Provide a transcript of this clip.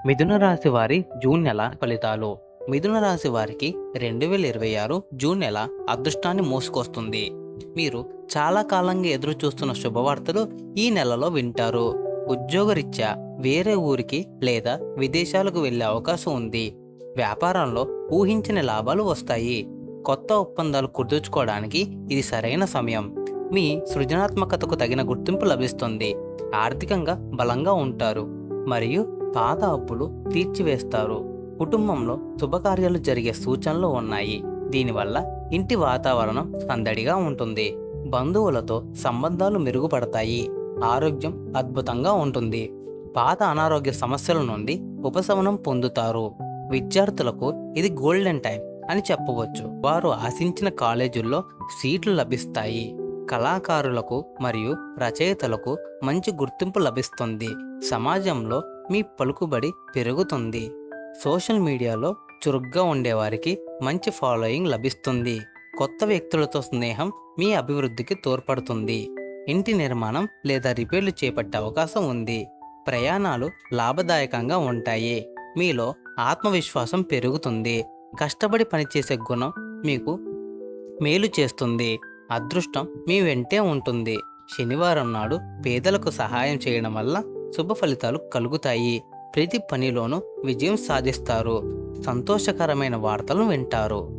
మిథున రాశి వారి జూన్ నెల ఫలితాలు. మిథున రాశి వారికి 2026 జూన్ నెల అదృష్టాన్ని మోసుకొస్తుంది. మీరు చాలా కాలంగా ఎదురు చూస్తున్న శుభవార్తలు ఈ నెలలో వింటారు. ఉద్యోగరీత్యా వేరే ఊరికి లేదా విదేశాలకు వెళ్ళే అవకాశం ఉంది. వ్యాపారంలో ఊహించని లాభాలు వస్తాయి. కొత్త ఒప్పందాలు కుదుర్చుకోవడానికి ఇది సరైన సమయం. మీ సృజనాత్మకతకు తగిన గుర్తింపు లభిస్తుంది. ఆర్థికంగా బలంగా ఉంటారు మరియు పాత అప్పులు తీర్చివేస్తారు. కుటుంబంలో శుభకార్యాలు జరిగే సూచనలు ఉన్నాయి. దీనివల్ల ఇంటి వాతావరణం సందడిగా ఉంటుంది. బంధువులతో సంబంధాలు మెరుగుపడతాయి. ఆరోగ్యం అద్భుతంగా ఉంటుంది. పాత అనారోగ్య సమస్యల నుండి ఉపశమనం పొందుతారు. విద్యార్థులకు ఇది గోల్డెన్ టైం అని చెప్పవచ్చు. వారు ఆశించిన కాలేజీల్లో సీట్లు లభిస్తాయి. కళాకారులకు మరియు రచయితలకు మంచి గుర్తింపు లభిస్తుంది. సమాజంలో మీ పలుకుబడి పెరుగుతుంది. సోషల్ మీడియాలో చురుగ్గా ఉండేవారికి మంచి ఫాలోయింగ్ లభిస్తుంది. కొత్త వ్యక్తులతో స్నేహం మీ అభివృద్ధికి తోడ్పడుతుంది. ఇంటి నిర్మాణం లేదా రిపేర్లు చేపట్టే అవకాశం ఉంది. ప్రయాణాలు లాభదాయకంగా ఉంటాయి. మీలో ఆత్మవిశ్వాసం పెరుగుతుంది. కష్టపడి పనిచేసే గుణం మీకు మేలు చేస్తుంది. అదృష్టం మీ వెంటే ఉంటుంది. శనివారం నాడు పేదలకు సహాయం చేయడం వల్ల శుభ ఫలితాలు కలుగుతాయి. ప్రతి పనిలోనూ విజయం సాధిస్తారు. సంతోషకరమైన వార్తలను వింటారు.